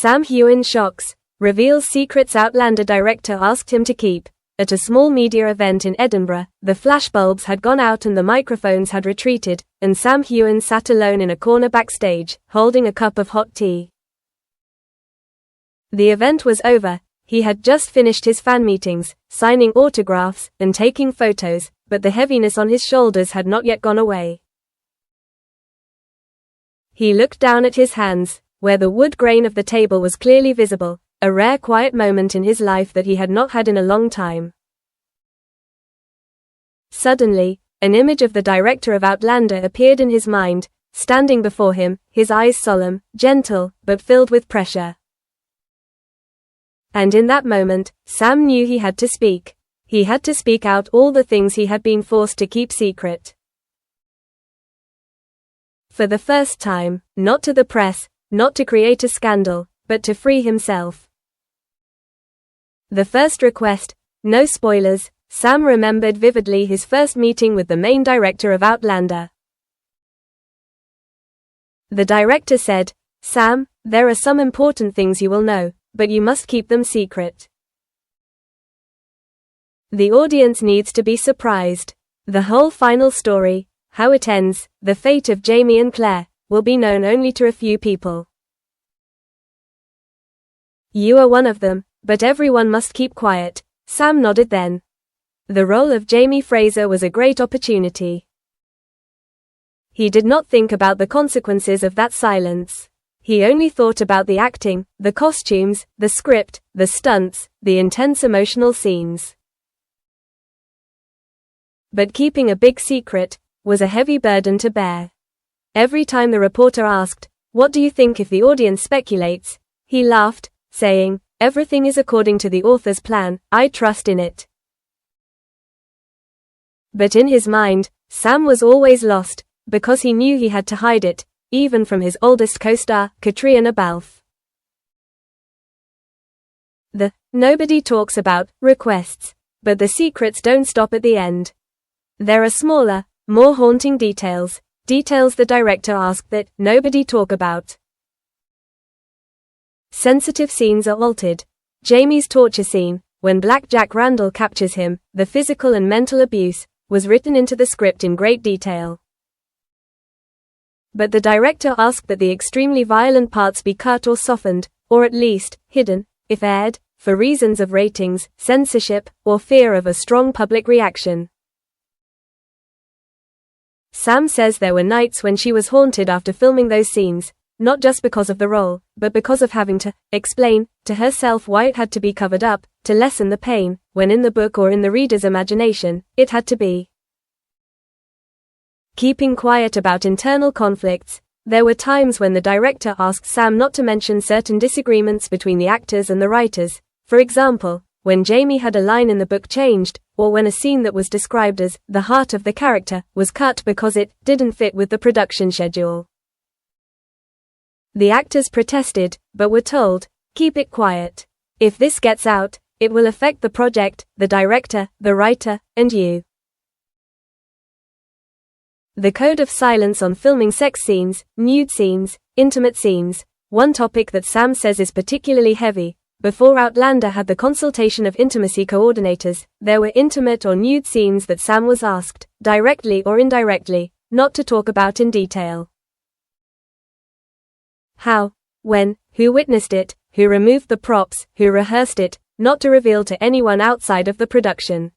Sam Heughan shocks, reveals secrets Outlander director asked him to keep. At a small media event in Edinburgh, the flashbulbs had gone out and the microphones had retreated, and Sam Heughan sat alone in a corner backstage, holding a cup of hot tea. The event was over. He had just finished his fan meetings, signing autographs, and taking photos, but the heaviness on his shoulders had not yet gone away. He looked down at his hands, where the wood grain of the table was clearly visible, a rare quiet moment in his life that he had not had in a long time. Suddenly, an image of the director of Outlander appeared in his mind, standing before him, his eyes solemn, gentle, but filled with pressure. And in that moment, Sam knew he had to speak. He had to speak out all the things he had been forced to keep secret. For the first time, not to the press, not to create a scandal, but to free himself. The first request, no spoilers. Sam remembered vividly his first meeting with the main director of Outlander. The director said, "Sam, there are some important things you will know, but you must keep them secret. The audience needs to be surprised. The whole final story, how it ends, the fate of Jamie and Claire, will be known only to a few people. You are one of them, but everyone must keep quiet." Sam nodded then. The role of Jamie Fraser was a great opportunity. He did not think about the consequences of that silence. He only thought about the acting, the costumes, the script, the stunts, the intense emotional scenes. But keeping a big secret was a heavy burden to bear. Every time the reporter asked, "What do you think if the audience speculates?" he laughed, saying, "Everything is according to the author's plan, I trust in it." But in his mind, Sam was always lost, because he knew he had to hide it, even from his oldest co-star, Katrina Balfe. Nobody talks about requests, but the secrets don't stop at the end. There are smaller, more haunting details the director asked that nobody talk about. Sensitive scenes are altered. Jamie's torture scene, when Black Jack Randall captures him, the physical and mental abuse, was written into the script in great detail. But the director asked that the extremely violent parts be cut or softened, or at least, hidden, if aired, for reasons of ratings, censorship, or fear of a strong public reaction. Sam says there were nights when she was haunted after filming those scenes, not just because of the role, but because of having to explain to herself why it had to be covered up, to lessen the pain, when in the book or in the reader's imagination, it had to be. Keeping quiet about internal conflicts, there were times when the director asked Sam not to mention certain disagreements between the actors and the writers, for example, when Jamie had a line in the book changed, or when a scene that was described as the heart of the character was cut because it didn't fit with the production schedule. The actors protested, but were told, "Keep it quiet. If this gets out, it will affect the project, the director, the writer, and you." The code of silence on filming sex scenes, nude scenes, intimate scenes, one topic that Sam says is particularly heavy. Before Outlander had the consultation of intimacy coordinators, there were intimate or nude scenes that Sam was asked, directly or indirectly, not to talk about in detail. How, when, who witnessed it, who removed the props, who rehearsed it, not to reveal to anyone outside of the production.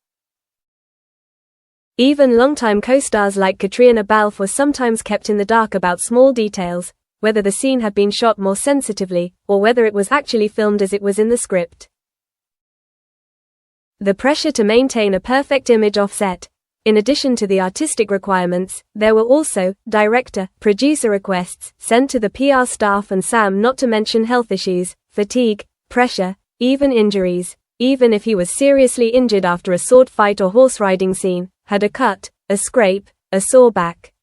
Even longtime co-stars like Katrina Balfe were sometimes kept in the dark about small details, whether the scene had been shot more sensitively, or whether it was actually filmed as it was in the script. The pressure to maintain a perfect image off set. In addition to the artistic requirements, there were also director, producer requests sent to the PR staff and Sam not to mention health issues, fatigue, pressure, even injuries, even if he was seriously injured after a sword fight or horse riding scene, had a cut, a scrape, a sore back.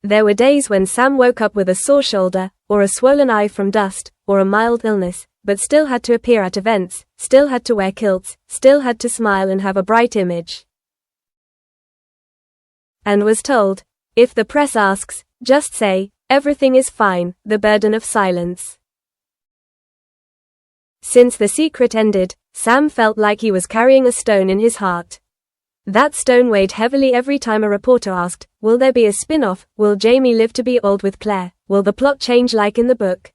There were days when Sam woke up with a sore shoulder, or a swollen eye from dust, or a mild illness, but still had to appear at events, still had to wear kilts, still had to smile and have a bright image. And was told, "If the press asks, just say, everything is fine," the burden of silence. Since The Secret ended, Sam felt like he was carrying a stone in his heart. That stone weighed heavily every time a reporter asked, will there be a spin-off? Will Jamie live to be old with Claire? Will the plot change like in the book?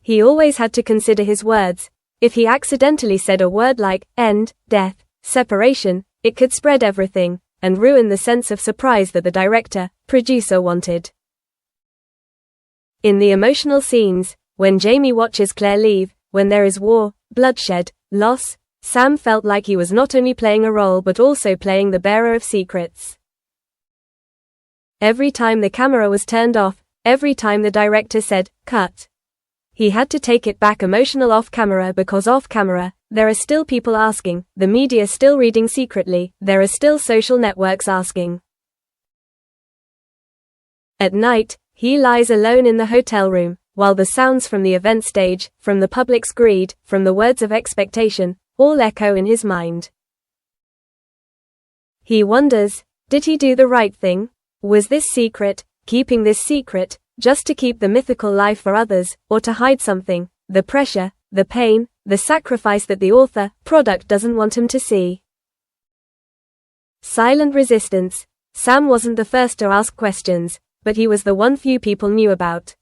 He always had to consider his words. If he accidentally said a word like end, death, separation, it could spread everything and ruin the sense of surprise that the producer wanted. In the emotional scenes, when Jamie watches Claire leave, when there is war, bloodshed, loss, Sam felt like he was not only playing a role but also playing the bearer of secrets. Every time the camera was turned off, every time the director said, cut, he had to take it back emotional off camera, because off camera, there are still people asking, the media still reading secretly, there are still social networks asking. At night, he lies alone in the hotel room, while the sounds from the event stage, from the public's greed, from the words of expectation, all echo in his mind. He wonders, did he do the right thing? Was this secret, keeping this secret, just to keep the mythical life for others, or to hide something, the pressure, the pain, the sacrifice that the product doesn't want him to see? Silent resistance. Sam wasn't the first to ask questions, but he was the one few people knew about.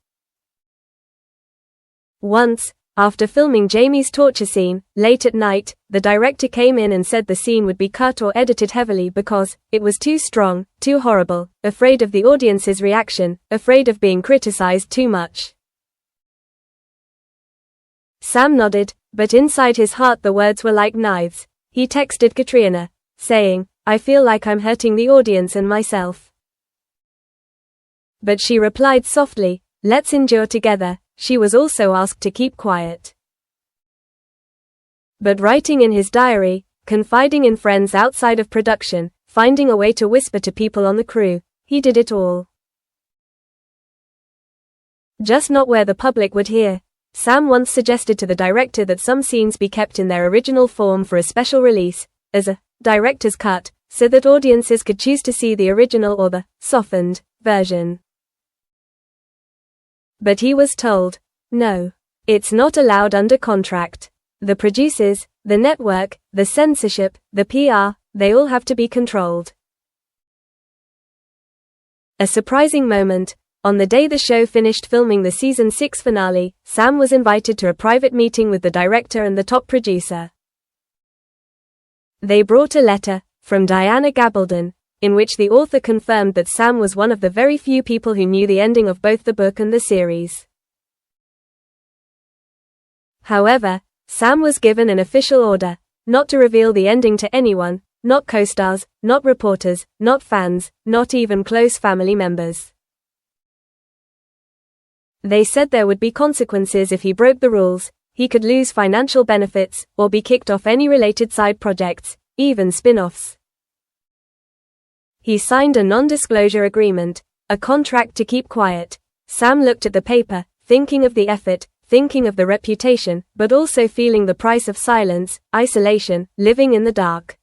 Once, after filming Jamie's torture scene, late at night, the director came in and said the scene would be cut or edited heavily because it was too strong, too horrible, afraid of the audience's reaction, afraid of being criticized too much. Sam nodded, but inside his heart the words were like knives. He texted Katrina, saying, I feel like I'm hurting the audience and myself. But she replied softly, let's endure together. She was also asked to keep quiet. But writing in his diary, confiding in friends outside of production, finding a way to whisper to people on the crew, he did it all. Just not where the public would hear. Sam once suggested to the director that some scenes be kept in their original form for a special release, as a director's cut, so that audiences could choose to see the original or the softened version. But he was told, no, it's not allowed under contract. The producers, the network, the censorship, the PR, they all have to be controlled. A surprising moment, on the day the show finished filming the season 6 finale, Sam was invited to a private meeting with the director and the top producer. They brought a letter, from Diana Gabaldon, in which the author confirmed that Sam was one of the very few people who knew the ending of both the book and the series. However, Sam was given an official order, not to reveal the ending to anyone, not co-stars, not reporters, not fans, not even close family members. They said there would be consequences if he broke the rules. He could lose financial benefits, or be kicked off any related side projects, even spin-offs. He signed a non-disclosure agreement, a contract to keep quiet. Sam looked at the paper, thinking of the effort, thinking of the reputation, but also feeling the price of silence, isolation, living in the dark.